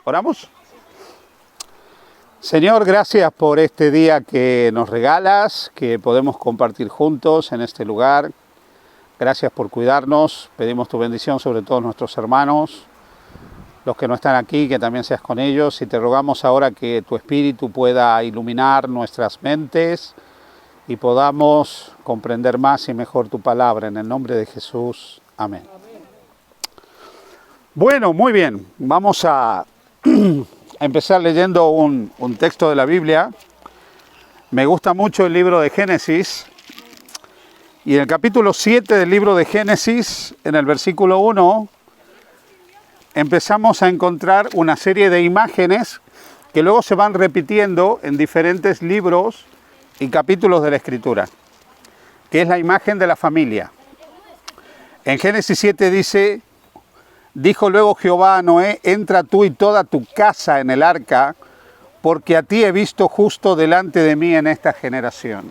¿Oramos? Señor, gracias por este día que nos regalas, que podemos compartir juntos en este lugar. Gracias por cuidarnos. Pedimos tu bendición sobre todos nuestros hermanos, los que no están aquí, que también seas con ellos. Y te rogamos ahora que tu Espíritu pueda iluminar nuestras mentes y podamos comprender más y mejor tu palabra. En el nombre de Jesús. Amén. Bueno, muy bien. Vamos a empezar leyendo un texto de la Biblia. Me gusta mucho el libro de Génesis. Y en el capítulo 7 del libro de Génesis, en el versículo 1, empezamos a encontrar una serie de imágenes que luego se van repitiendo en diferentes libros y capítulos de la Escritura, que es la imagen de la familia. En Génesis 7 dice: dijo luego Jehová a Noé: entra tú y toda tu casa en el arca, porque a ti he visto justo delante de mí en esta generación.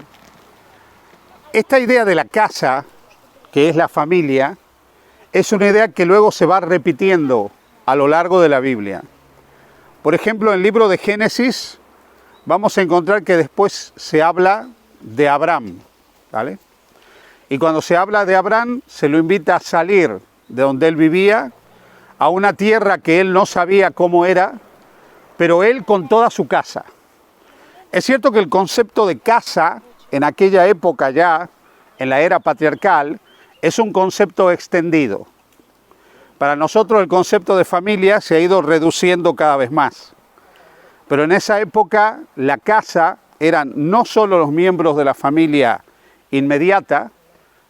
Esta idea de la casa, que es la familia, es una idea que luego se va repitiendo a lo largo de la Biblia. Por ejemplo, en el libro de Génesis vamos a encontrar que después se habla de Abraham, ¿vale? Y cuando se habla de Abraham, se lo invita a salir de donde él vivía, a una tierra que él no sabía cómo era, pero él con toda su casa. Es cierto que el concepto de casa, en aquella época ya, en la era patriarcal, es un concepto extendido. Para nosotros el concepto de familia se ha ido reduciendo cada vez más. Pero en esa época la casa eran no solo los miembros de la familia inmediata,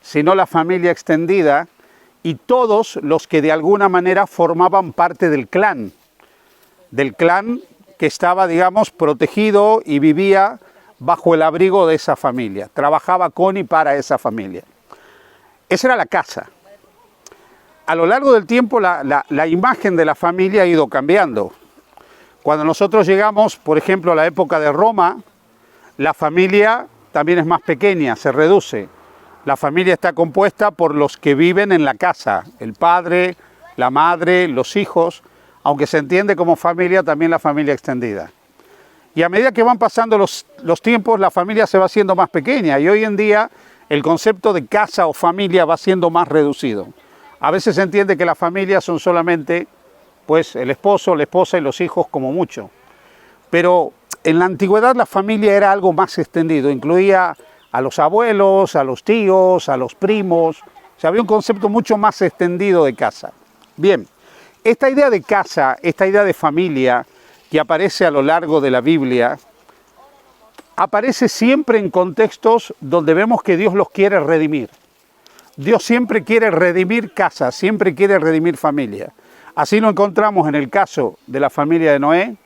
sino la familia extendida y todos los que de alguna manera formaban parte del clan que estaba, digamos, protegido y vivía bajo el abrigo de esa familia, trabajaba con y para esa familia. Esa era la casa. A lo largo del tiempo la imagen de la familia ha ido cambiando. Cuando nosotros llegamos, por ejemplo, a la época de Roma, la familia también es más pequeña, se reduce. La familia está compuesta por los que viven en la casa, el padre, la madre, los hijos, aunque se entiende como familia también la familia extendida. Y a medida que van pasando los tiempos, la familia se va haciendo más pequeña y hoy en día el concepto de casa o familia va siendo más reducido. A veces se entiende que la familia son solamente pues, el esposo, la esposa y los hijos como mucho. Pero en la antigüedad la familia era algo más extendido, incluía a los abuelos, a los tíos, a los primos. O sea, había un concepto mucho más extendido de casa. Bien, esta idea de casa, esta idea de familia, que aparece a lo largo de la Biblia, aparece siempre en contextos donde vemos que Dios los quiere redimir. Dios siempre quiere redimir casas, siempre quiere redimir familia. Así lo encontramos en el caso de la familia de Noé,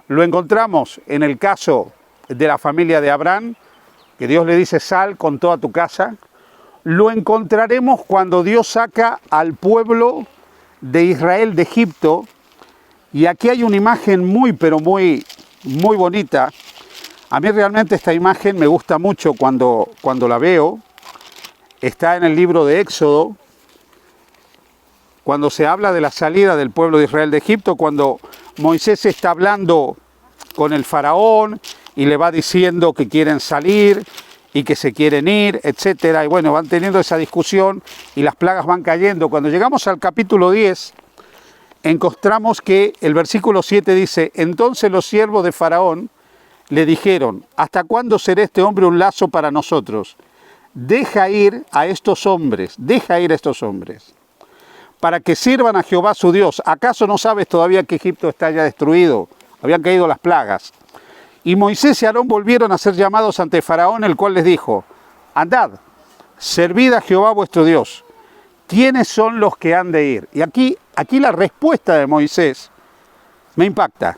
lo encontramos en el caso de la familia de Abraham, que Dios le dice: sal con toda tu casa. Lo encontraremos cuando Dios saca al pueblo de Israel de Egipto. Y aquí hay una imagen muy bonita. A mí realmente esta imagen me gusta mucho cuando la veo. Está en el libro de Éxodo, cuando se habla de la salida del pueblo de Israel de Egipto, cuando Moisés está hablando con el faraón y le va diciendo que quieren salir y que se quieren ir, etcétera. Y bueno, van teniendo esa discusión y las plagas van cayendo. Cuando llegamos al capítulo 10, encontramos que el versículo 7 dice: entonces los siervos de Faraón le dijeron: ¿hasta cuándo será este hombre un lazo para nosotros? Deja ir a estos hombres, para que sirvan a Jehová su Dios. ¿Acaso no sabes todavía que Egipto está ya destruido? Habían caído las plagas. Y Moisés y Aarón volvieron a ser llamados ante Faraón, el cual les dijo: andad, servid a Jehová vuestro Dios. ¿Quiénes son los que han de ir? Y aquí la respuesta de Moisés me impacta.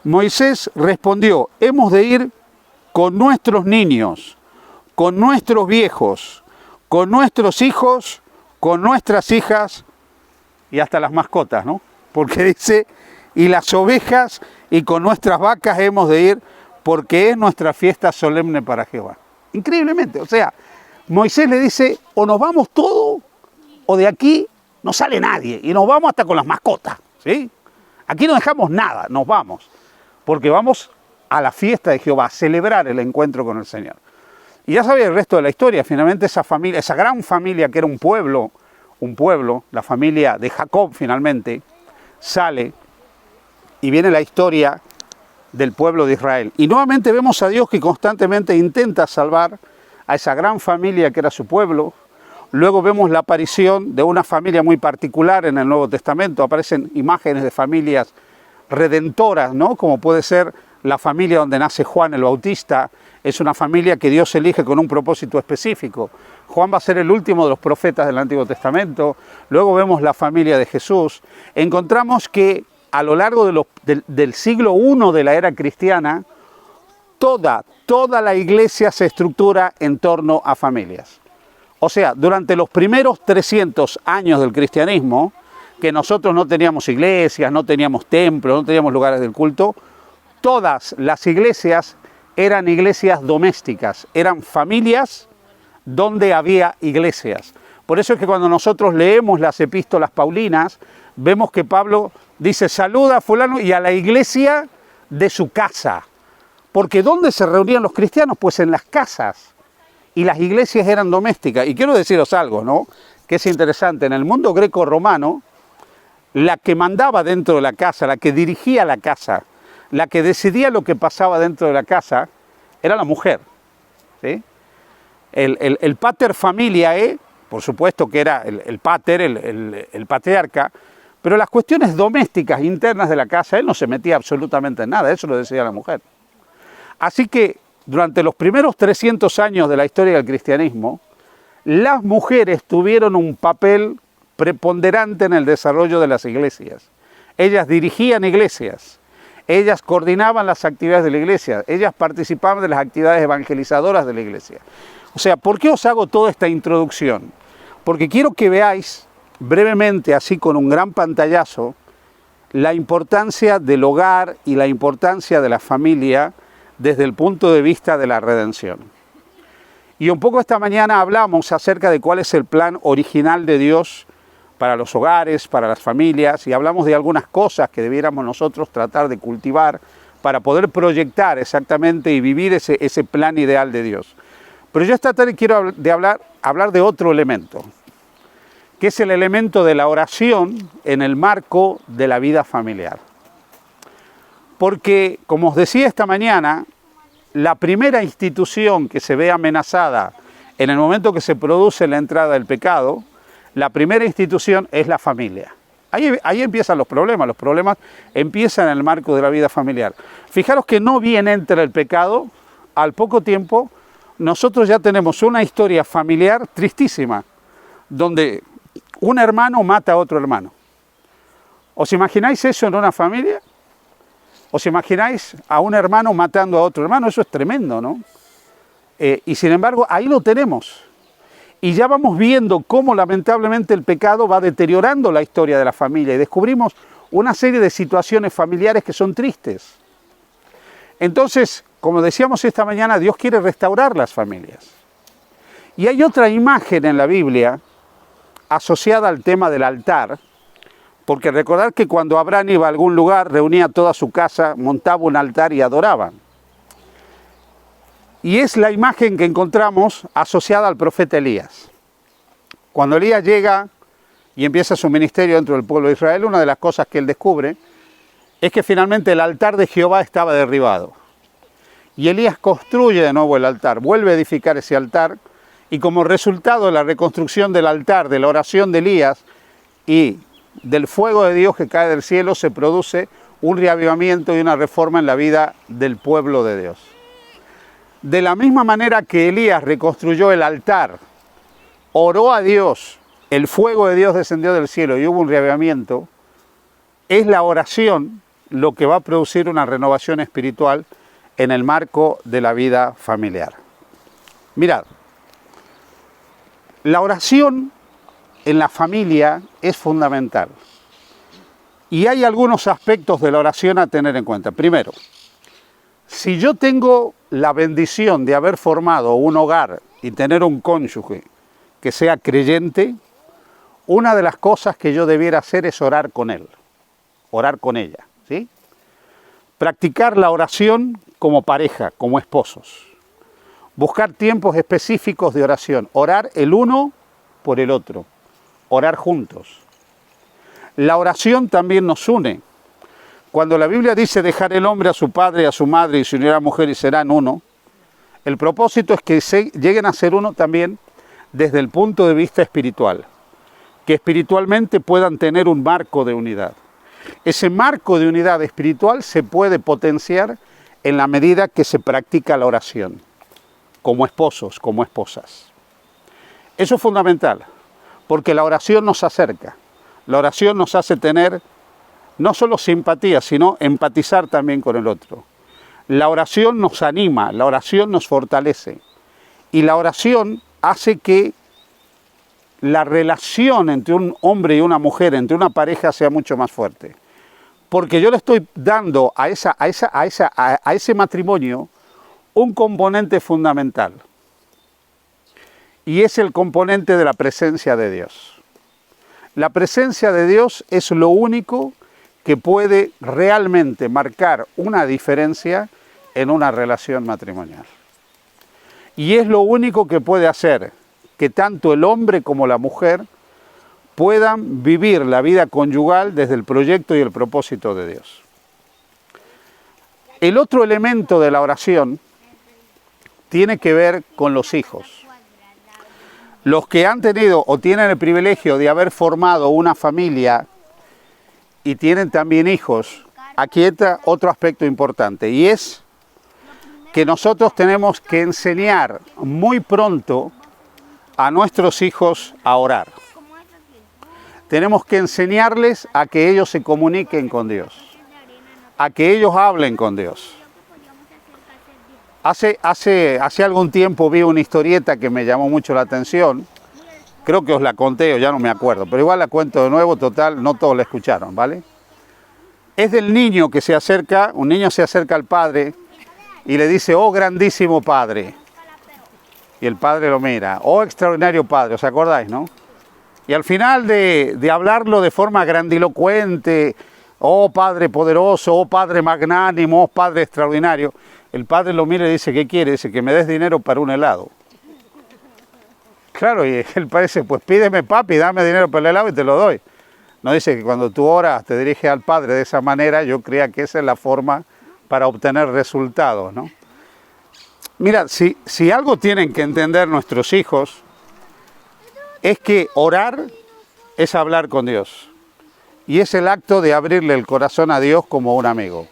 Moisés respondió: hemos de ir con nuestros niños, con nuestros viejos, con nuestros hijos, con nuestras hijas y hasta las mascotas, ¿no? Porque dice: y las ovejas, y con nuestras vacas hemos de ir, porque es nuestra fiesta solemne para Jehová. Increíblemente, o sea, Moisés le dice: o nos vamos todos, o de aquí no sale nadie, y nos vamos hasta con las mascotas, ¿sí? Aquí no dejamos nada, nos vamos, porque vamos a la fiesta de Jehová, a celebrar el encuentro con el Señor. Y ya sabéis el resto de la historia. Finalmente esa familia, esa gran familia que era un pueblo, la familia de Jacob finalmente, sale y viene la historia del pueblo de Israel. Y nuevamente vemos a Dios que constantemente intenta salvar a esa gran familia que era su pueblo. Luego vemos la aparición de una familia muy particular en el Nuevo Testamento. Aparecen imágenes de familias redentoras, ¿no? Como puede ser la familia donde nace Juan el Bautista. Es una familia que Dios elige con un propósito específico. Juan va a ser el último de los profetas del Antiguo Testamento. Luego vemos la familia de Jesús. Encontramos que a lo largo del siglo I de la era cristiana, toda la iglesia se estructura en torno a familias. O sea, durante los primeros 300 años del cristianismo, que nosotros no teníamos iglesias, no teníamos templos, no teníamos lugares del culto, todas las iglesias eran iglesias domésticas, eran familias donde había iglesias. Por eso es que cuando nosotros leemos las epístolas paulinas, vemos que Pablo dice, saluda a fulano y a la iglesia de su casa. Porque ¿dónde se reunían los cristianos? Pues en las casas. Y las iglesias eran domésticas. Y quiero deciros algo, ¿no? Que es interesante. En el mundo greco-romano, la que mandaba dentro de la casa, la que dirigía la casa, la que decidía lo que pasaba dentro de la casa, era la mujer. ¿Sí? El pater familiae, por supuesto que era el pater, el patriarca, pero las cuestiones domésticas internas de la casa, él no se metía absolutamente en nada, eso lo decía la mujer. Así que durante los primeros 300 años de la historia del cristianismo, las mujeres tuvieron un papel preponderante en el desarrollo de las iglesias. Ellas dirigían iglesias, ellas coordinaban las actividades de la iglesia, ellas participaban de las actividades evangelizadoras de la iglesia. O sea, ¿por qué os hago toda esta introducción? Porque quiero que veáis brevemente, así con un gran pantallazo, la importancia del hogar y la importancia de la familia desde el punto de vista de la redención. Y un poco esta mañana hablamos acerca de cuál es el plan original de Dios para los hogares, para las familias, y hablamos de algunas cosas que debiéramos nosotros tratar de cultivar para poder proyectar exactamente y vivir ese plan ideal de Dios. Pero yo esta tarde quiero hablar de otro elemento, que es el elemento de la oración en el marco de la vida familiar. Porque, como os decía esta mañana, la primera institución que se ve amenazada en el momento que se produce la entrada del pecado, la primera institución es la familia. Ahí empiezan los problemas empiezan en el marco de la vida familiar. Fijaros que no bien entra el pecado, al poco tiempo nosotros ya tenemos una historia familiar tristísima, donde un hermano mata a otro hermano. ¿Os imagináis eso en una familia? ¿Os imagináis a un hermano matando a otro hermano? Eso es tremendo, ¿no? Y sin embargo, ahí lo tenemos. Y ya vamos viendo cómo lamentablemente el pecado va deteriorando la historia de la familia y descubrimos una serie de situaciones familiares que son tristes. Entonces, como decíamos esta mañana, Dios quiere restaurar las familias. Y hay otra imagen en la Biblia asociada al tema del altar, porque recordad que cuando Abraham iba a algún lugar, reunía toda su casa, montaba un altar y adoraban. Y es la imagen que encontramos asociada al profeta Elías. Cuando Elías llega y empieza su ministerio dentro del pueblo de Israel, una de las cosas que él descubre es que finalmente el altar de Jehová estaba derribado. Y Elías construye de nuevo el altar, vuelve a edificar ese altar, y como resultado de la reconstrucción del altar, de la oración de Elías y del fuego de Dios que cae del cielo, se produce un reavivamiento y una reforma en la vida del pueblo de Dios. De la misma manera que Elías reconstruyó el altar, oró a Dios, el fuego de Dios descendió del cielo y hubo un reavivamiento, es la oración lo que va a producir una renovación espiritual en el marco de la vida familiar. Mirad, la oración en la familia es fundamental. Y hay algunos aspectos de la oración a tener en cuenta. Primero, si yo tengo la bendición de haber formado un hogar y tener un cónyuge que sea creyente, una de las cosas que yo debiera hacer es orar con él. orar con ella, ¿sí? Practicar la oración como pareja, como esposos. Buscar tiempos específicos de oración. Orar el uno por el otro. Orar juntos. La oración también nos une. Cuando la Biblia dice dejar el hombre a su padre y a su madre y se unirá a la mujer y serán uno, el propósito es que lleguen a ser uno también desde el punto de vista espiritual. Que espiritualmente puedan tener un marco de unidad. Ese marco de unidad espiritual se puede potenciar en la medida que se practica la oración, como esposos, como esposas. Eso es fundamental, porque la oración nos acerca. La oración nos hace tener no solo simpatía, sino empatizar también con el otro. La oración nos anima, la oración nos fortalece. Y la oración hace que la relación entre un hombre y una mujer, entre una pareja, sea mucho más fuerte. Porque yo le estoy dando a ese matrimonio un componente fundamental. Y es el componente de la presencia de Dios. La presencia de Dios es lo único que puede realmente marcar una diferencia en una relación matrimonial. Y es lo único que puede hacer que tanto el hombre como la mujer puedan vivir la vida conyugal desde el proyecto y el propósito de Dios. El otro elemento de la oración tiene que ver con los hijos. Los que han tenido o tienen el privilegio de haber formado una familia y tienen también hijos, aquí entra otro aspecto importante, y es que nosotros tenemos que enseñar muy pronto a nuestros hijos a orar. Tenemos que enseñarles a que ellos se comuniquen con Dios, a que ellos hablen con Dios. Hace algún tiempo vi una historieta que me llamó mucho la atención. Creo que os la conté o ya no me acuerdo, pero igual la cuento de nuevo, total, no todos la escucharon, ¿vale? Es del niño que se acerca, un niño se acerca al padre y le dice, oh grandísimo padre. Y el padre lo mira, oh extraordinario padre, ¿os acordáis, no? Y al final de hablarlo de forma grandilocuente, oh Padre poderoso, oh Padre magnánimo, oh Padre extraordinario, el padre lo mira y dice, ¿qué quiere? Dice, que me des dinero para un helado. Claro, y el padre dice, pues pídeme papi, dame dinero para el helado y te lo doy. No dice que cuando tú oras te diriges al Padre de esa manera, yo creía que esa es la forma para obtener resultados, ¿no? Mira, si algo tienen que entender nuestros hijos, es que orar es hablar con Dios. Y es el acto de abrirle el corazón a Dios como un amigo.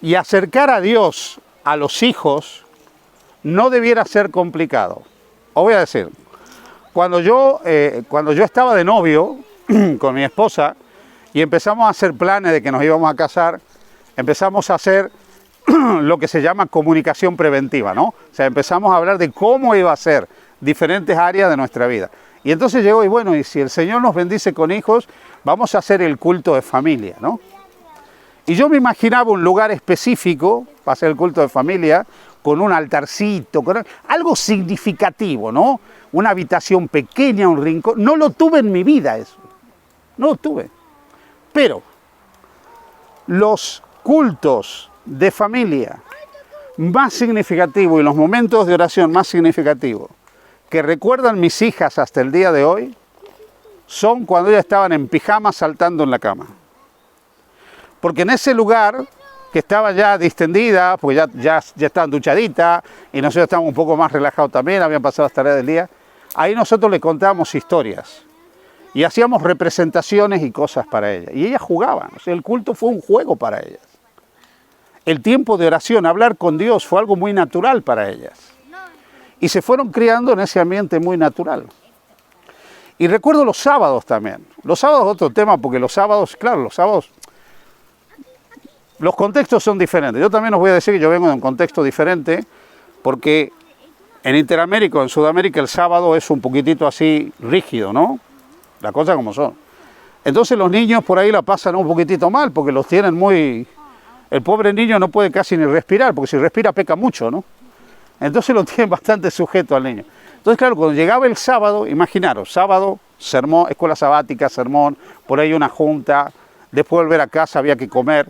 Y acercar a Dios a los hijos no debiera ser complicado. Os voy a decir, cuando yo estaba de novio con mi esposa y empezamos a hacer planes de que nos íbamos a casar, empezamos a hacer lo que se llama comunicación preventiva, ¿no? O sea, empezamos a hablar de cómo iba a ser diferentes áreas de nuestra vida. Y entonces llegó, y bueno, y si el Señor nos bendice con hijos, vamos a hacer el culto de familia, ¿no? Y yo me imaginaba un lugar específico para hacer el culto de familia, con un altarcito, con algo significativo, ¿no? Una habitación pequeña, un rincón. No lo tuve en mi vida eso. No lo tuve. Pero los cultos de familia más significativos y los momentos de oración más significativos que recuerdan mis hijas hasta el día de hoy son cuando ellas estaban en pijama saltando en la cama. Porque en ese lugar, que estaba ya distendida, porque ya estaban duchaditas, y nosotros estábamos un poco más relajados también, habían pasado las tareas del día, ahí nosotros le contábamos historias, y hacíamos representaciones y cosas para ellas, y ellas jugaban, o sea, el culto fue un juego para ellas. El tiempo de oración, hablar con Dios, fue algo muy natural para ellas. Y se fueron criando en ese ambiente muy natural. Y recuerdo los sábados también. Los sábados es otro tema, porque los sábados, claro, los sábados, los contextos son diferentes. Yo también os voy a decir que yo vengo de un contexto diferente, porque en Interamérica, en Sudamérica, el sábado es un poquitito así rígido, ¿no? Las cosas como son. Entonces los niños por ahí la pasan un poquitito mal, porque los tienen muy... El pobre niño no puede casi ni respirar, porque si respira peca mucho, ¿no? Entonces lo tienen bastante sujeto al niño. Entonces, claro, cuando llegaba el sábado, imaginaros, sábado, sermón, escuela sabática, sermón, por ahí una junta después de volver a casa había que comer.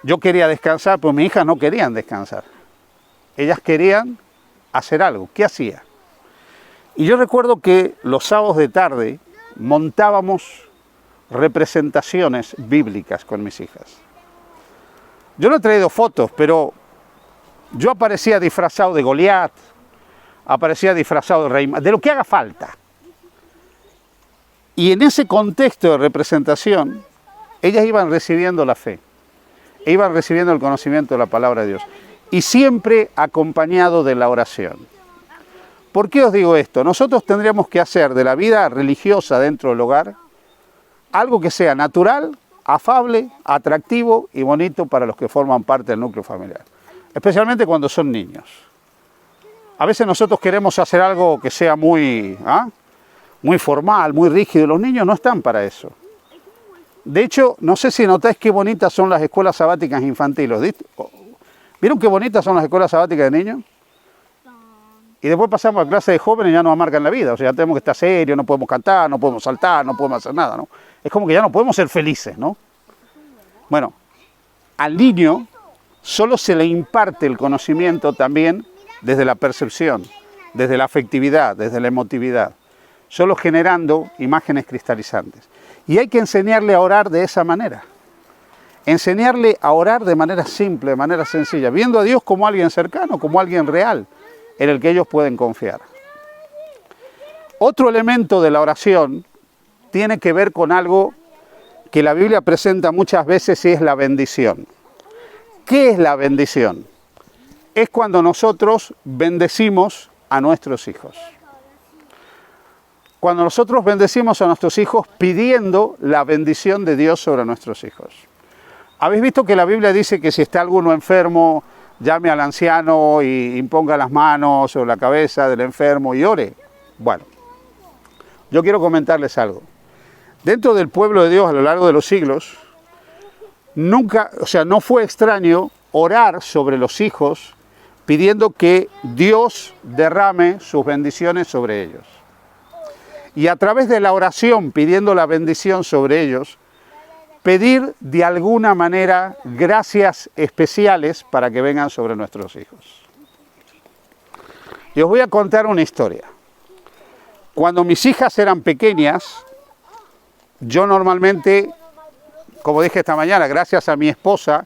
Yo quería descansar, pero mis hijas no querían descansar. Ellas querían hacer algo. ¿Qué hacía? Y yo recuerdo que los sábados de tarde montábamos representaciones bíblicas con mis hijas. Yo no he traído fotos, pero yo aparecía disfrazado de Goliat, aparecía disfrazado de rey, de lo que haga falta. Y en ese contexto de representación, ellas iban recibiendo la fe, e iban recibiendo el conocimiento de la palabra de Dios, y siempre acompañado de la oración. ¿Por qué os digo esto? Nosotros tendríamos que hacer de la vida religiosa dentro del hogar algo que sea natural, afable, atractivo y bonito para los que forman parte del núcleo familiar, especialmente cuando son niños. A veces nosotros queremos hacer algo que sea muy formal, muy rígido. Los niños no están para eso. De hecho, no sé si notáis qué bonitas son las escuelas sabáticas infantiles. ¿Vieron qué bonitas son las escuelas sabáticas de niños? Y después pasamos a clase de jóvenes y ya nos marcan la vida. O sea, ya tenemos que estar serios, no podemos cantar, no podemos saltar, no podemos hacer nada, ¿no? Es como que ya no podemos ser felices, ¿no? Bueno, al niño solo se le imparte el conocimiento también desde la percepción, desde la afectividad, desde la emotividad, solo generando imágenes cristalizantes. Y hay que enseñarle a orar de esa manera. Enseñarle a orar de manera simple, de manera sencilla, viendo a Dios como alguien cercano, como alguien real, en el que ellos pueden confiar. Otro elemento de la oración tiene que ver con algo que la Biblia presenta muchas veces y es la bendición. ¿Qué es la bendición? Es cuando nosotros bendecimos a nuestros hijos. Cuando nosotros bendecimos a nuestros hijos pidiendo la bendición de Dios sobre nuestros hijos. ¿Habéis visto que la Biblia dice que si está alguno enfermo, llame al anciano y imponga las manos sobre la cabeza del enfermo y ore? Bueno, yo quiero comentarles algo. Dentro del pueblo de Dios a lo largo de los siglos, no fue extraño orar sobre los hijos pidiendo que Dios derrame sus bendiciones sobre ellos. Y a través de la oración pidiendo la bendición sobre ellos, pedir de alguna manera gracias especiales para que vengan sobre nuestros hijos. Y os voy a contar una historia. Cuando mis hijas eran pequeñas, yo normalmente, como dije esta mañana, gracias a mi esposa,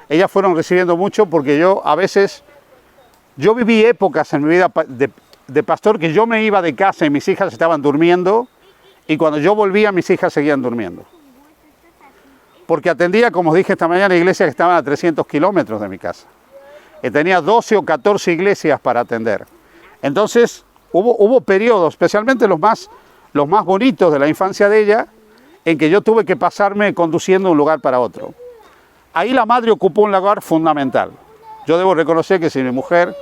ellas fueron recibiendo mucho porque yo viví épocas en mi vida de pastor que yo me iba de casa y mis hijas estaban durmiendo y cuando yo volvía mis hijas seguían durmiendo. Porque atendía, como os dije esta mañana, iglesias que estaban a 300 kilómetros de mi casa. Y tenía 12 o 14 iglesias para atender. Entonces hubo periodos, especialmente los más bonitos de la infancia de ella, en que yo tuve que pasarme conduciendo de un lugar para otro. Ahí la madre ocupó un lugar fundamental. Yo debo reconocer que sin mi mujer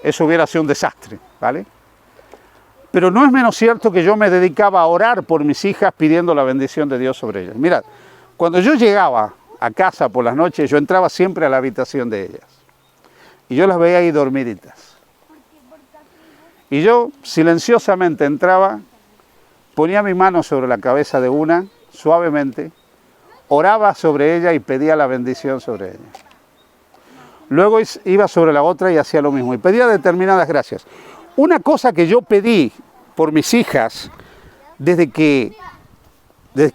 eso hubiera sido un desastre, ¿vale? Pero no es menos cierto que yo me dedicaba a orar por mis hijas pidiendo la bendición de Dios sobre ellas. Mirad, cuando yo llegaba a casa por las noches, yo entraba siempre a la habitación de ellas. Y yo las veía ahí dormiditas. Y yo silenciosamente entraba, ponía mi mano sobre la cabeza de una, suavemente, oraba sobre ella y pedía la bendición sobre ella. Luego iba sobre la otra y hacía lo mismo, y pedía determinadas gracias. Una cosa que yo pedí por mis hijas desde que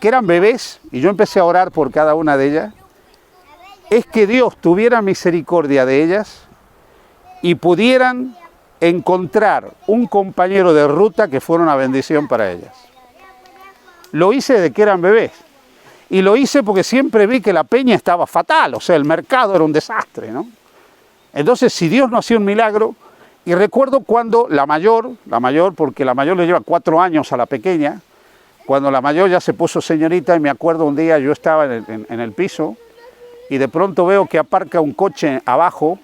eran bebés, y yo empecé a orar por cada una de ellas, es que Dios tuviera misericordia de ellas y pudieran encontrar un compañero de ruta que fuera una bendición para ellas. Lo hice desde que eran bebés. Y lo hice porque siempre vi que la peña estaba fatal, o sea, el mercado era un desastre, ¿no? Entonces, si Dios no hacía un milagro, y recuerdo cuando la mayor, porque la mayor le lleva 4 años a la pequeña, cuando la mayor ya se puso señorita, y me acuerdo un día yo estaba en el piso, y de pronto veo que aparca un coche abajo,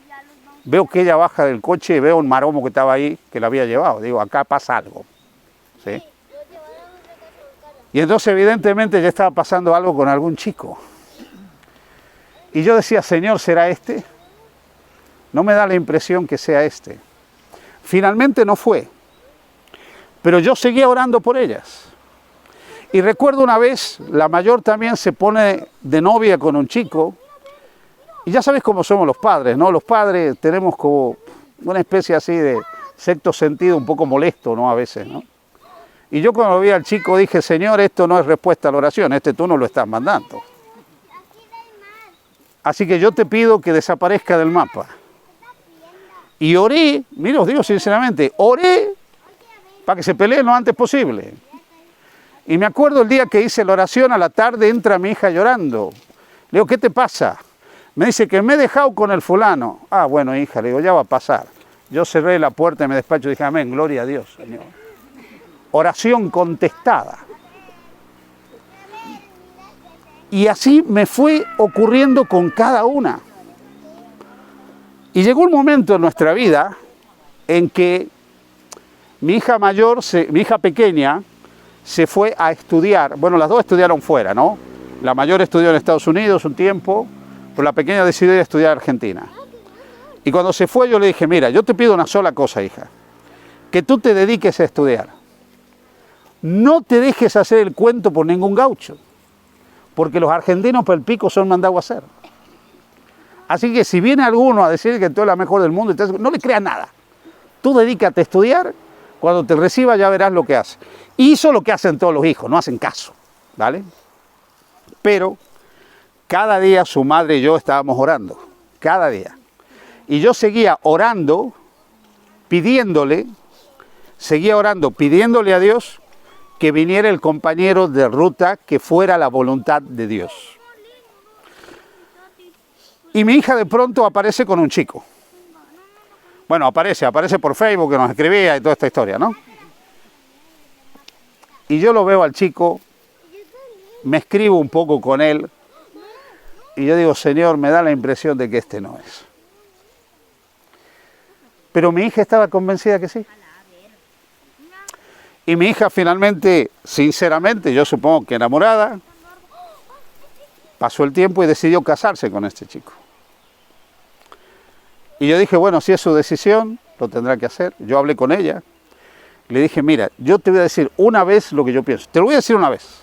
veo que ella baja del coche y veo un maromo que estaba ahí, que la había llevado. Digo, acá pasa algo, ¿sí? Y entonces evidentemente ya estaba pasando algo con algún chico. Y yo decía, Señor, ¿será este? No me da la impresión que sea este. Finalmente no fue. Pero yo seguía orando por ellas. Y recuerdo una vez, la mayor también se pone de novia con un chico, y ya sabes cómo somos los padres, ¿no? Los padres tenemos como una especie así de sexto sentido un poco molesto, ¿no? A veces, ¿no? Y yo cuando vi al chico dije, Señor, esto no es respuesta a la oración, tú no lo estás mandando. Así que yo te pido que desaparezca del mapa. Y oré, mira, os digo sinceramente, oré para que se peleen lo antes posible. Y me acuerdo el día que hice la oración, a la tarde entra mi hija llorando. Le digo, ¿qué te pasa? Me dice que me he dejado con el fulano. Ah, bueno, hija, le digo, ya va a pasar. Yo cerré la puerta y me despacho y dije, amén, gloria a Dios, Señor. Oración contestada. Y así me fue ocurriendo con cada una. Y llegó un momento en nuestra vida en que mi hija mayor, mi hija pequeña, se fue a estudiar. Bueno, las dos estudiaron fuera, ¿no? La mayor estudió en Estados Unidos un tiempo, pero la pequeña decidió ir a estudiar a Argentina. Y cuando se fue yo le dije, mira, yo te pido una sola cosa, hija, que tú te dediques a estudiar. No te dejes hacer el cuento por ningún gaucho, porque los argentinos por el pico son mandados a hacer. Así que si viene alguno a decir que tú eres la mejor del mundo, no le creas nada. Tú dedícate a estudiar, cuando te reciba ya verás lo que hace. Y hizo lo que hacen todos los hijos, no hacen caso, ¿vale? Pero cada día su madre y yo estábamos orando, cada día. Y yo seguía orando, pidiéndole a Dios que viniera el compañero de ruta que fuera la voluntad de Dios. Y mi hija de pronto aparece con un chico. Bueno, aparece por Facebook, que nos escribía y toda esta historia, ¿no? Y yo lo veo al chico, me escribo un poco con él, y yo digo, Señor, me da la impresión de que este no es. Pero mi hija estaba convencida que sí. Y mi hija finalmente, sinceramente, yo supongo que enamorada, pasó el tiempo y decidió casarse con este chico. Y yo dije, bueno, si es su decisión, lo tendrá que hacer. Yo hablé con ella. Le dije, mira, yo te voy a decir una vez lo que yo pienso. Te lo voy a decir una vez.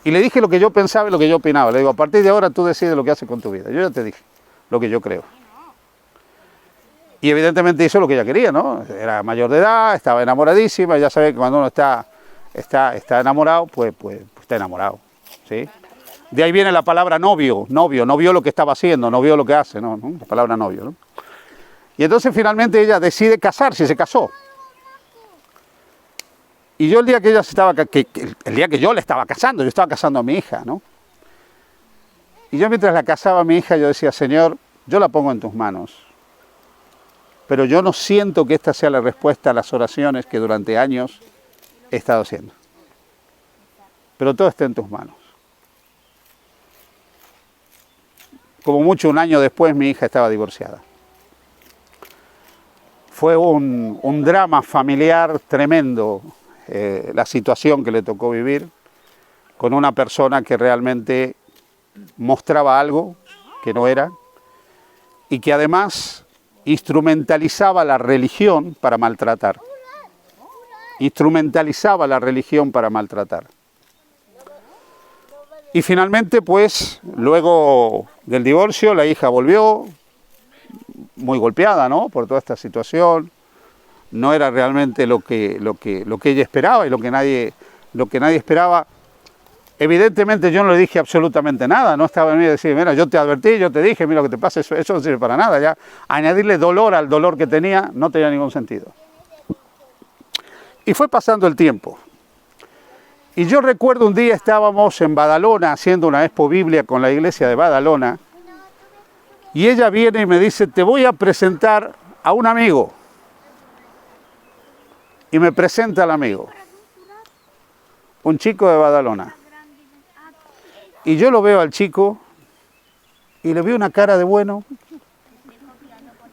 Y le dije lo que yo pensaba y lo que yo opinaba. Le digo, a partir de ahora tú decides lo que haces con tu vida. Yo ya te dije lo que yo creo. Y evidentemente hizo lo que ella quería, ¿no? Era mayor de edad, estaba enamoradísima. Ya sabes que cuando uno está enamorado, pues está enamorado, ¿sí? De ahí viene la palabra novio, no vio lo que estaba haciendo, no vio lo que hace, ¿no? La palabra novio, ¿no? Y entonces finalmente ella decide casarse y se casó. Y yo el día que ella el día que yo le estaba casando, yo estaba casando a mi hija, ¿no? Y yo mientras la casaba a mi hija, yo decía, Señor, yo la pongo en tus manos. Pero yo no siento que esta sea la respuesta a las oraciones que durante años he estado haciendo. Pero todo está en tus manos. Como mucho un año después mi hija estaba divorciada. Fue un drama familiar tremendo la situación que le tocó vivir con una persona que realmente mostraba algo que no era y que además instrumentalizaba la religión para maltratar. Instrumentalizaba la religión para maltratar. Y finalmente, pues, luego del divorcio, la hija volvió muy golpeada, ¿no? Por toda esta situación. No era realmente lo que ella esperaba y lo que nadie esperaba. Evidentemente yo no le dije absolutamente nada, no estaba en mí a decir, mira, yo te advertí, yo te dije, mira lo que te pasa, eso no sirve para nada. Ya añadirle dolor al dolor que tenía no tenía ningún sentido. Y fue pasando el tiempo. Y yo recuerdo un día estábamos en Badalona haciendo una expo biblia con la iglesia de Badalona y ella viene y me dice, te voy a presentar a un amigo. Y me presenta al amigo, un chico de Badalona. Y yo lo veo al chico y le veo una cara de bueno,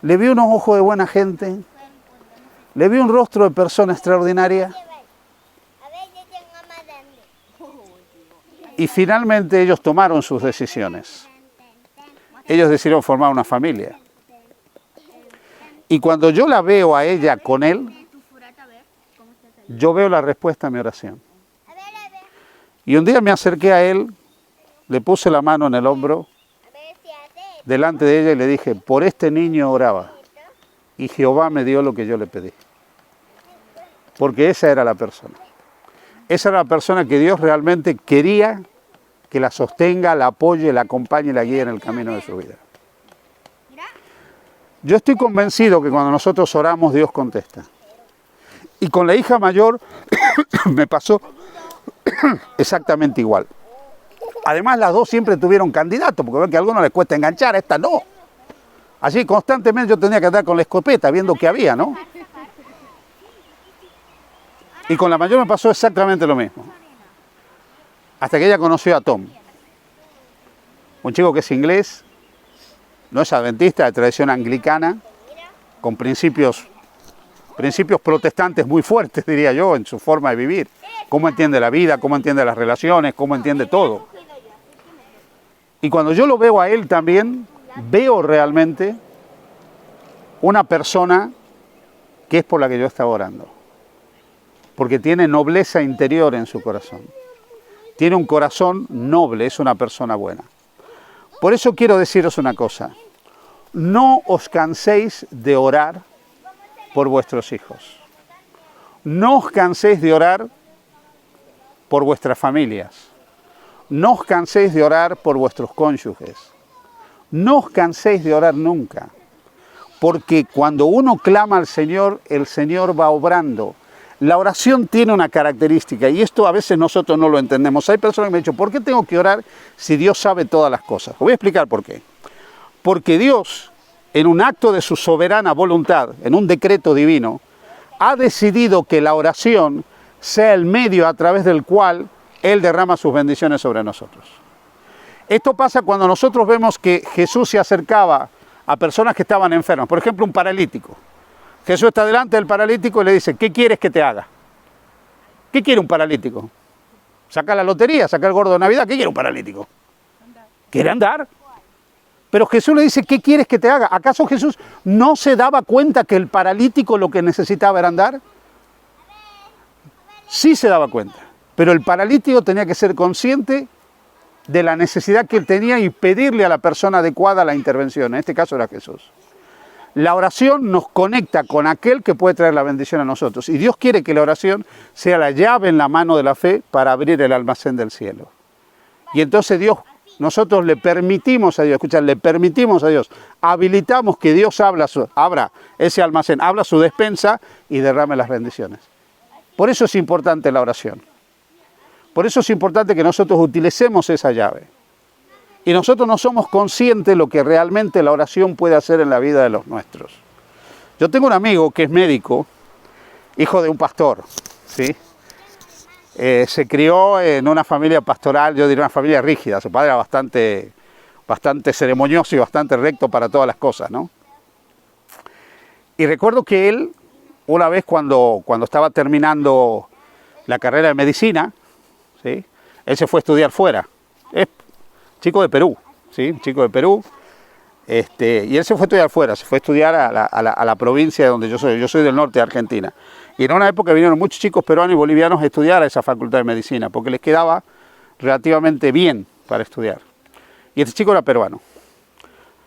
le veo unos ojos de buena gente, le veo un rostro de persona extraordinaria. Y finalmente ellos tomaron sus decisiones. Ellos decidieron formar una familia. Y cuando yo la veo a ella con él, yo veo la respuesta a mi oración. Y un día me acerqué a él, le puse la mano en el hombro, delante de ella y le dije, por este niño oraba. Y Jehová me dio lo que yo le pedí. Porque esa era la persona. Esa era la persona que Dios realmente quería que la sostenga, la apoye, la acompañe y la guíe en el camino de su vida. Yo estoy convencido que cuando nosotros oramos, Dios contesta. Y con la hija mayor me pasó exactamente igual. Además, las dos siempre tuvieron candidato, porque ven que a algunos les cuesta enganchar, a esta no. Así constantemente yo tenía que andar con la escopeta viendo qué había, ¿no? Y con la mayor me pasó exactamente lo mismo. Hasta que ella conoció a Tom. Un chico que es inglés, no es adventista, de tradición anglicana, con principios protestantes muy fuertes, diría yo, en su forma de vivir. Cómo entiende la vida, cómo entiende las relaciones, cómo entiende todo. Y cuando yo lo veo a él también, veo realmente una persona que es por la que yo estaba orando. Porque tiene nobleza interior en su corazón. Tiene un corazón noble, es una persona buena. Por eso quiero deciros una cosa. No os canséis de orar por vuestros hijos. No os canséis de orar por vuestras familias. No os canséis de orar por vuestros cónyuges. No os canséis de orar nunca. Porque cuando uno clama al Señor, el Señor va obrando. La oración tiene una característica y esto a veces nosotros no lo entendemos. Hay personas que me han dicho, ¿por qué tengo que orar si Dios sabe todas las cosas? Os voy a explicar por qué. Porque Dios, en un acto de su soberana voluntad, en un decreto divino, ha decidido que la oración sea el medio a través del cual Él derrama sus bendiciones sobre nosotros. Esto pasa cuando nosotros vemos que Jesús se acercaba a personas que estaban enfermas. Por ejemplo, un paralítico. Jesús está delante del paralítico y le dice, ¿qué quieres que te haga? ¿Qué quiere un paralítico? Saca la lotería, saca el gordo de Navidad. ¿Qué quiere un paralítico? ¿Quiere andar? Pero Jesús le dice, ¿qué quieres que te haga? ¿Acaso Jesús no se daba cuenta que el paralítico lo que necesitaba era andar? Sí se daba cuenta. Pero el paralítico tenía que ser consciente de la necesidad que él tenía y pedirle a la persona adecuada la intervención. En este caso era Jesús. La oración nos conecta con aquel que puede traer la bendición a nosotros. Y Dios quiere que la oración sea la llave en la mano de la fe para abrir el almacén del cielo. Y entonces nosotros le permitimos a Dios, le permitimos a Dios, habilitamos que Dios abra ese almacén, abra su despensa y derrame las bendiciones. Por eso es importante la oración. Por eso es importante que nosotros utilicemos esa llave. Y nosotros no somos conscientes de lo que realmente la oración puede hacer en la vida de los nuestros. Yo tengo un amigo que es médico, hijo de un pastor, ¿sí? Se crió en una familia pastoral, yo diría una familia rígida. Su padre era bastante ceremonioso y bastante recto para todas las cosas, ¿no? Y recuerdo que él, una vez cuando estaba terminando la carrera de medicina, ¿sí? Él se fue a estudiar fuera. Es chico de Perú, ¿sí? Chico de Perú. Y él se fue a estudiar fuera, se fue a estudiar a la provincia de donde yo soy. Yo soy del norte de Argentina. Y en una época vinieron muchos chicos peruanos y bolivianos a estudiar a esa facultad de medicina, porque les quedaba relativamente bien para estudiar. Y este chico era peruano.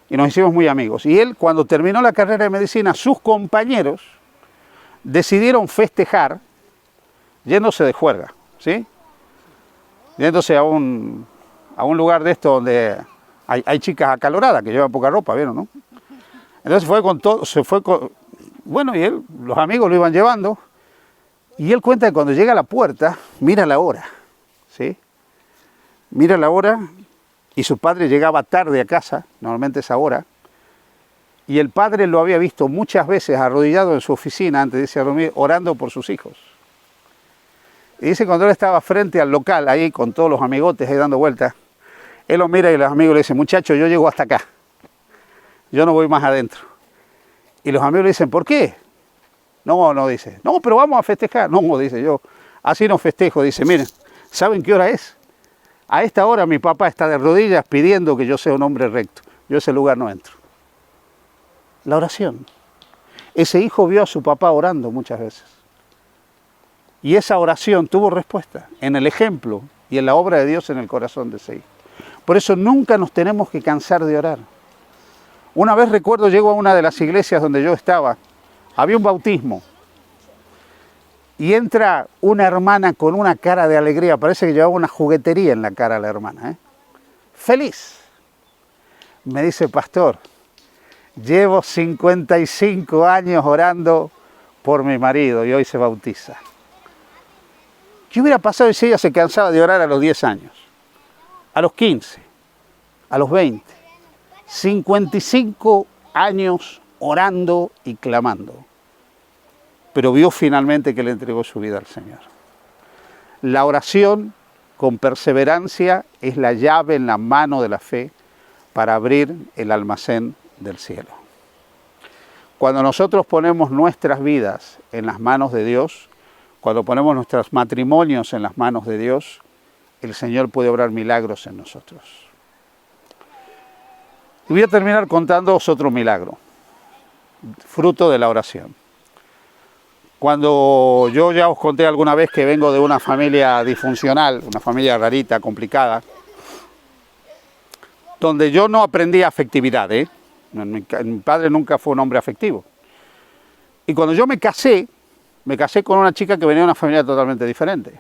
Y nos hicimos muy amigos. Y él, cuando terminó la carrera de medicina, sus compañeros decidieron festejar yéndose de juerga, ¿sí? Yéndose a un lugar de esto donde hay chicas acaloradas que llevan poca ropa, ¿vieron, no? Entonces bueno, y él, los amigos lo iban llevando, y él cuenta que cuando llega a la puerta, mira la hora, ¿sí? Mira la hora, y su padre llegaba tarde a casa, normalmente esa hora, y el padre lo había visto muchas veces arrodillado en su oficina antes de irse a dormir, orando por sus hijos. Y dice cuando él estaba frente al local, ahí con todos los amigotes ahí dando vueltas, él lo mira y los amigos le dicen, muchacho, yo llego hasta acá, yo no voy más adentro. Y los amigos le dicen, ¿por qué? No, dice, no, pero vamos a festejar. No, dice yo, así no festejo. Dice, miren, ¿saben qué hora es? A esta hora mi papá está de rodillas pidiendo que yo sea un hombre recto. Yo a ese lugar no entro. La oración. Ese hijo vio a su papá orando muchas veces. Y esa oración tuvo respuesta en el ejemplo y en la obra de Dios en el corazón de ese hijo. Por eso nunca nos tenemos que cansar de orar. Una vez recuerdo, llego a una de las iglesias donde yo estaba, había un bautismo, y entra una hermana con una cara de alegría, parece que llevaba una juguetería en la cara la hermana, feliz. Me dice, pastor, llevo 55 años orando por mi marido y hoy se bautiza. ¿Qué hubiera pasado si ella se cansaba de orar a los 10 años? A los 15, a los 20, 55 años orando y clamando. Pero vio finalmente que le entregó su vida al Señor. La oración con perseverancia es la llave en la mano de la fe para abrir el almacén del cielo. Cuando nosotros ponemos nuestras vidas en las manos de Dios, cuando ponemos nuestros matrimonios en las manos de Dios, el Señor puede obrar milagros en nosotros. Y voy a terminar contándoos otro milagro, fruto de la oración. Cuando yo ya os conté alguna vez que vengo de una familia disfuncional, una familia rarita, complicada, donde yo no aprendí afectividad, Mi padre nunca fue un hombre afectivo. Y cuando yo me casé con una chica que venía de una familia totalmente diferente.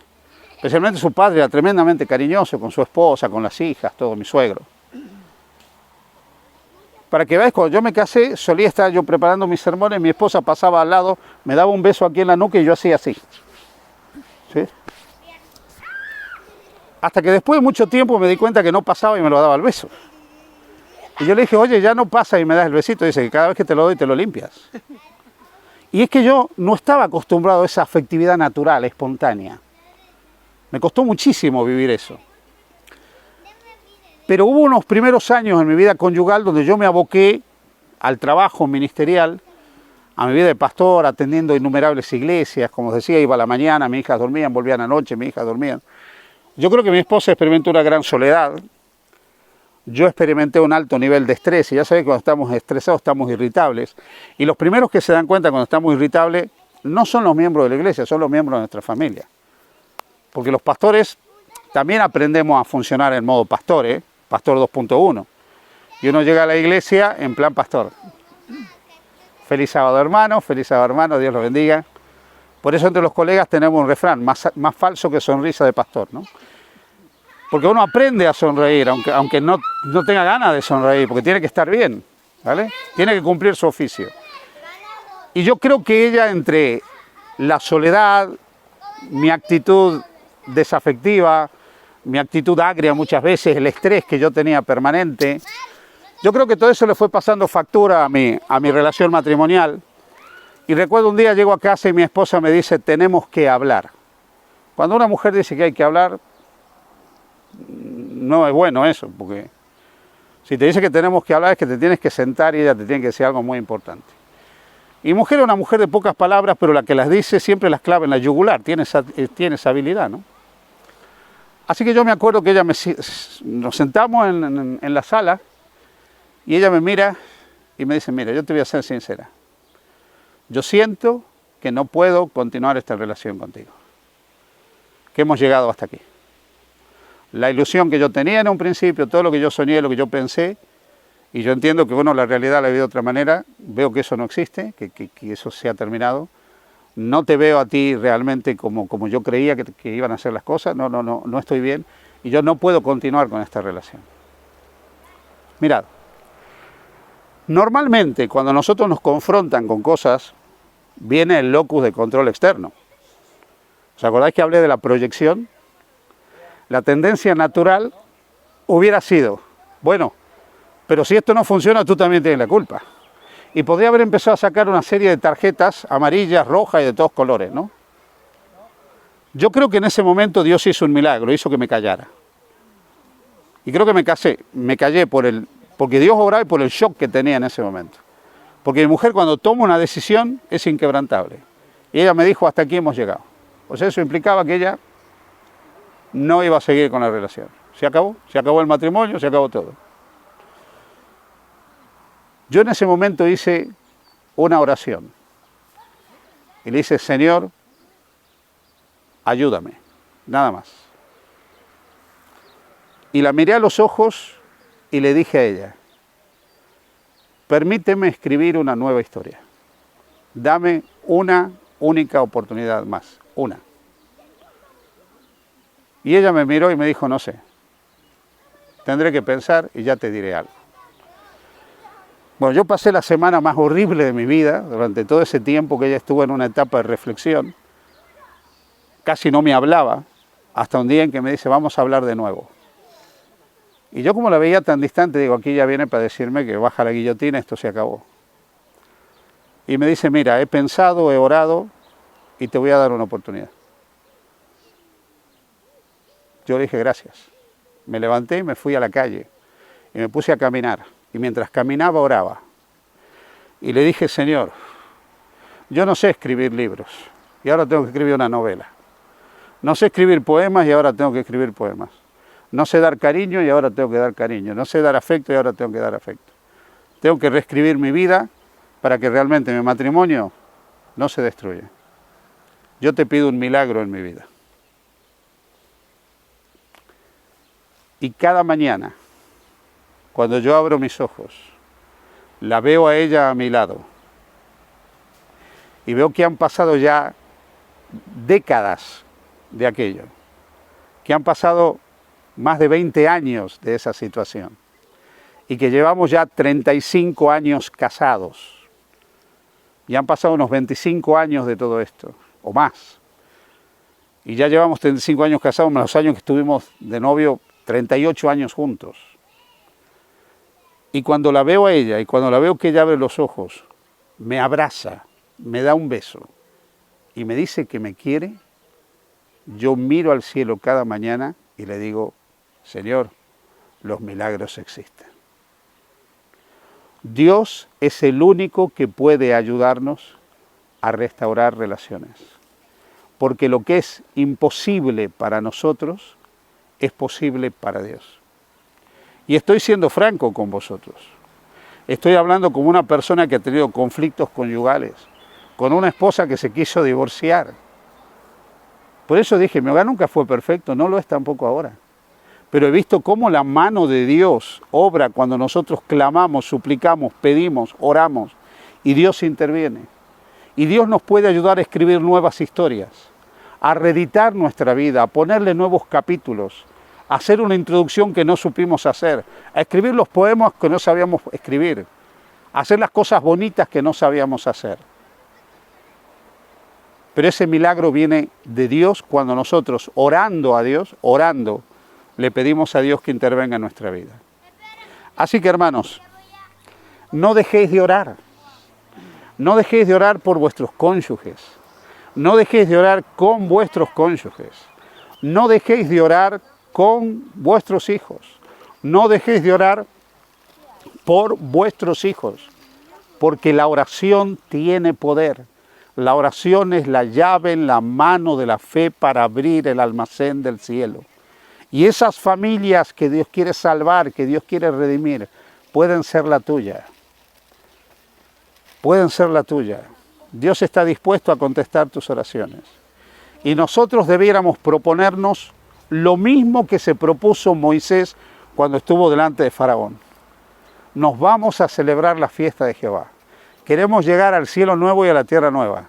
Especialmente su padre era tremendamente cariñoso con su esposa, con las hijas, todo, mi suegro. Para que veáis, cuando yo me casé, solía estar yo preparando mis sermones, mi esposa pasaba al lado, me daba un beso aquí en la nuca y yo hacía así. ¿Sí? Hasta que después de mucho tiempo me di cuenta que no pasaba y me lo daba el beso. Y yo le dije, oye, ya no pasa y me das el besito. Dice que cada vez que te lo doy te lo limpias. Y es que yo no estaba acostumbrado a esa afectividad natural, espontánea. Me costó muchísimo vivir eso. Pero hubo unos primeros años en mi vida conyugal donde yo me aboqué al trabajo ministerial, a mi vida de pastor, atendiendo innumerables iglesias. Como os decía, iba a la mañana, mis hijas dormían, volvían a la noche, mis hijas dormían. Yo creo que mi esposa experimentó una gran soledad. Yo experimenté un alto nivel de estrés, y ya sabéis que cuando estamos estresados estamos irritables. Y los primeros que se dan cuenta cuando estamos irritables no son los miembros de la iglesia, son los miembros de nuestra familia. Porque los pastores también aprendemos a funcionar en modo pastor, pastor 2.1. Y uno llega a la iglesia en plan pastor. Feliz sábado hermano, Dios los bendiga. Por eso entre los colegas tenemos un refrán, más falso que sonrisa de pastor, ¿no? Porque uno aprende a sonreír, aunque no tenga ganas de sonreír, porque tiene que estar bien, ¿vale? Tiene que cumplir su oficio. Y yo creo que ella, entre la soledad, mi actitud desafectiva, mi actitud agria muchas veces, el estrés que yo tenía permanente, yo creo que todo eso le fue pasando factura a mi relación matrimonial. Y recuerdo un día llego a casa y mi esposa me dice, tenemos que hablar. Cuando una mujer dice que hay que hablar, no es bueno eso, porque si te dice que tenemos que hablar es que te tienes que sentar y ella te tiene que decir algo muy importante. Y mujer es una mujer de pocas palabras, pero la que las dice siempre las clava en la yugular, tiene esa habilidad, ¿no? Así que yo me acuerdo que nos sentamos en la sala y ella me mira y me dice, mira, yo te voy a ser sincera. Yo siento que no puedo continuar esta relación contigo, que hemos llegado hasta aquí. La ilusión que yo tenía en un principio, todo lo que yo soñé, lo que yo pensé, y yo entiendo que la realidad la vive de otra manera, veo que eso no existe, que eso se ha terminado. No te veo a ti realmente como yo creía que iban a ser las cosas, no estoy bien, y yo no puedo continuar con esta relación. Mirad, normalmente cuando nosotros nos confrontan con cosas, viene el locus de control externo. ¿Os acordáis que hablé de la proyección? La tendencia natural hubiera sido, bueno, pero si esto no funciona, tú también tienes la culpa. Y podría haber empezado a sacar una serie de tarjetas amarillas, rojas y de todos colores, ¿no? Yo creo que en ese momento Dios hizo un milagro, hizo que me callara. Y creo que me callé porque Dios obraba y por el shock que tenía en ese momento. Porque mi mujer cuando toma una decisión es inquebrantable. Y ella me dijo, hasta aquí hemos llegado. O sea, eso implicaba que ella no iba a seguir con la relación. Se acabó el matrimonio, se acabó todo. Yo en ese momento hice una oración y le dije, Señor, ayúdame, nada más. Y la miré a los ojos y le dije a ella, permíteme escribir una nueva historia. Dame una única oportunidad más, una. Y ella me miró y me dijo, no sé, tendré que pensar y ya te diré algo. Bueno, yo pasé la semana más horrible de mi vida, durante todo ese tiempo que ella estuvo en una etapa de reflexión. Casi no me hablaba, hasta un día en que me dice, vamos a hablar de nuevo. Y yo como la veía tan distante, digo, aquí ya viene para decirme que baja la guillotina, esto se acabó. Y me dice, mira, he pensado, he orado y te voy a dar una oportunidad. Yo le dije, gracias. Me levanté y me fui a la calle y me puse a caminar. Y mientras caminaba, oraba. Y le dije, Señor, yo no sé escribir libros y ahora tengo que escribir una novela. No sé escribir poemas y ahora tengo que escribir poemas. No sé dar cariño y ahora tengo que dar cariño. No sé dar afecto y ahora tengo que dar afecto. Tengo que reescribir mi vida para que realmente mi matrimonio no se destruya. Yo te pido un milagro en mi vida. Y cada mañana, cuando yo abro mis ojos, la veo a ella a mi lado y veo que han pasado ya décadas de aquello, que han pasado más de 20 años de esa situación y que llevamos ya 35 años casados y han pasado unos 25 años de todo esto, o más. Y ya llevamos 35 años casados, más los años que estuvimos de novio, 38 años juntos. Y cuando la veo a ella, y cuando la veo que ella abre los ojos, me abraza, me da un beso y me dice que me quiere, yo miro al cielo cada mañana y le digo, Señor, los milagros existen. Dios es el único que puede ayudarnos a restaurar relaciones. Porque lo que es imposible para nosotros es posible para Dios. Y estoy siendo franco con vosotros. Estoy hablando como una persona que ha tenido conflictos conyugales, con una esposa que se quiso divorciar. Por eso dije, mi hogar nunca fue perfecto, no lo es tampoco ahora. Pero he visto cómo la mano de Dios obra cuando nosotros clamamos, suplicamos, pedimos, oramos, y Dios interviene. Y Dios nos puede ayudar a escribir nuevas historias, a reeditar nuestra vida, a ponerle nuevos capítulos, a hacer una introducción que no supimos hacer, a escribir los poemas que no sabíamos escribir, a hacer las cosas bonitas que no sabíamos hacer. Pero ese milagro viene de Dios cuando nosotros, orando a Dios, le pedimos a Dios que intervenga en nuestra vida. Así que, hermanos, no dejéis de orar. No dejéis de orar por vuestros cónyuges. No dejéis de orar con vuestros cónyuges. No dejéis de orar con vuestros hijos. No dejéis de orar por vuestros hijos. Porque la oración tiene poder. La oración es la llave en la mano de la fe para abrir el almacén del cielo. Y esas familias que Dios quiere salvar, que Dios quiere redimir, pueden ser la tuya. Pueden ser la tuya. Dios está dispuesto a contestar tus oraciones. Y nosotros debiéramos proponernos lo mismo que se propuso Moisés cuando estuvo delante de Faraón. Nos vamos a celebrar la fiesta de Jehová. Queremos llegar al cielo nuevo y a la tierra nueva.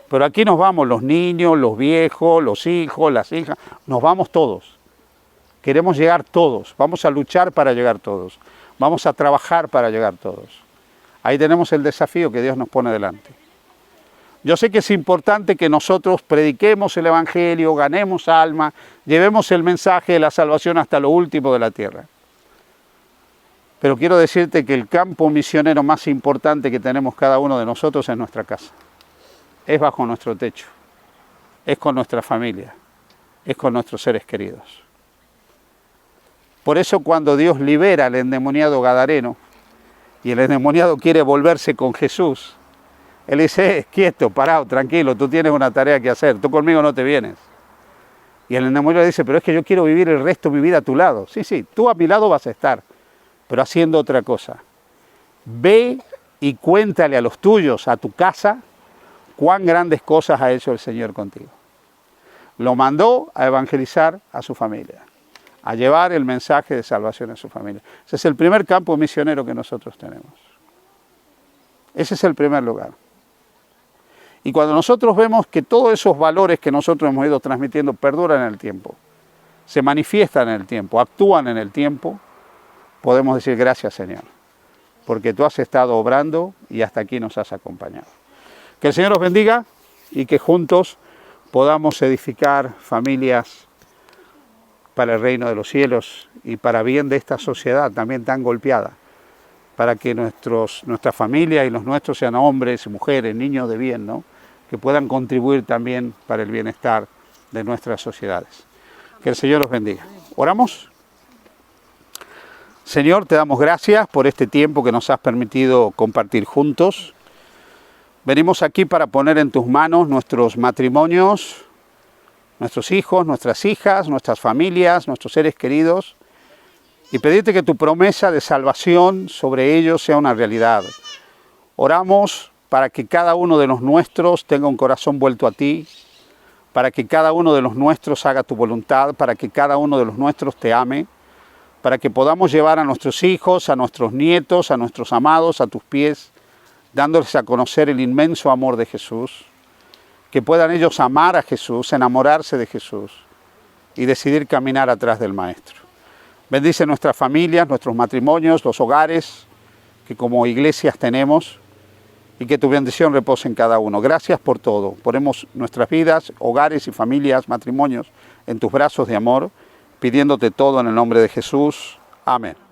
Pero aquí nos vamos los niños, los viejos, los hijos, las hijas, nos vamos todos. Queremos llegar todos, vamos a luchar para llegar todos, vamos a trabajar para llegar todos. Ahí tenemos el desafío que Dios nos pone delante. Yo sé que es importante que nosotros prediquemos el Evangelio, ganemos alma, llevemos el mensaje de la salvación hasta lo último de la tierra. Pero quiero decirte que el campo misionero más importante que tenemos cada uno de nosotros es nuestra casa. Es bajo nuestro techo, es con nuestra familia, es con nuestros seres queridos. Por eso cuando Dios libera al endemoniado gadareno y el endemoniado quiere volverse con Jesús, Él dice, quieto, parado, tranquilo, tú tienes una tarea que hacer, tú conmigo no te vienes. Y el endemoniado dice, pero es que yo quiero vivir el resto de mi vida a tu lado. Sí, tú a mi lado vas a estar, pero haciendo otra cosa. Ve y cuéntale a los tuyos, a tu casa, cuán grandes cosas ha hecho el Señor contigo. Lo mandó a evangelizar a su familia. a llevar el mensaje de salvación a su familia. Ese es el primer campo misionero que nosotros tenemos. Ese es el primer lugar. Y cuando nosotros vemos que todos esos valores que nosotros hemos ido transmitiendo perduran en el tiempo, se manifiestan en el tiempo, actúan en el tiempo, podemos decir gracias, Señor, porque tú has estado obrando y hasta aquí nos has acompañado. Que el Señor os bendiga y que juntos podamos edificar familias para el reino de los cielos y para bien de esta sociedad también tan golpeada, para que nuestra familia y los nuestros sean hombres y mujeres, niños de bien, ¿no? Que puedan contribuir también para el bienestar de nuestras sociedades. Que el Señor los bendiga. ¿Oramos? Señor, te damos gracias por este tiempo que nos has permitido compartir juntos. Venimos aquí para poner en tus manos nuestros matrimonios, nuestros hijos, nuestras hijas, nuestras familias, nuestros seres queridos, y pedirte que tu promesa de salvación sobre ellos sea una realidad. Oramos para que cada uno de los nuestros tenga un corazón vuelto a ti, para que cada uno de los nuestros haga tu voluntad, para que cada uno de los nuestros te ame, para que podamos llevar a nuestros hijos, a nuestros nietos, a nuestros amados a tus pies, dándoles a conocer el inmenso amor de Jesús, que puedan ellos amar a Jesús, enamorarse de Jesús y decidir caminar atrás del Maestro. Bendice nuestras familias, nuestros matrimonios, los hogares que como iglesias tenemos y que tu bendición repose en cada uno. Gracias por todo. Ponemos nuestras vidas, hogares y familias, matrimonios en tus brazos de amor, pidiéndote todo en el nombre de Jesús. Amén.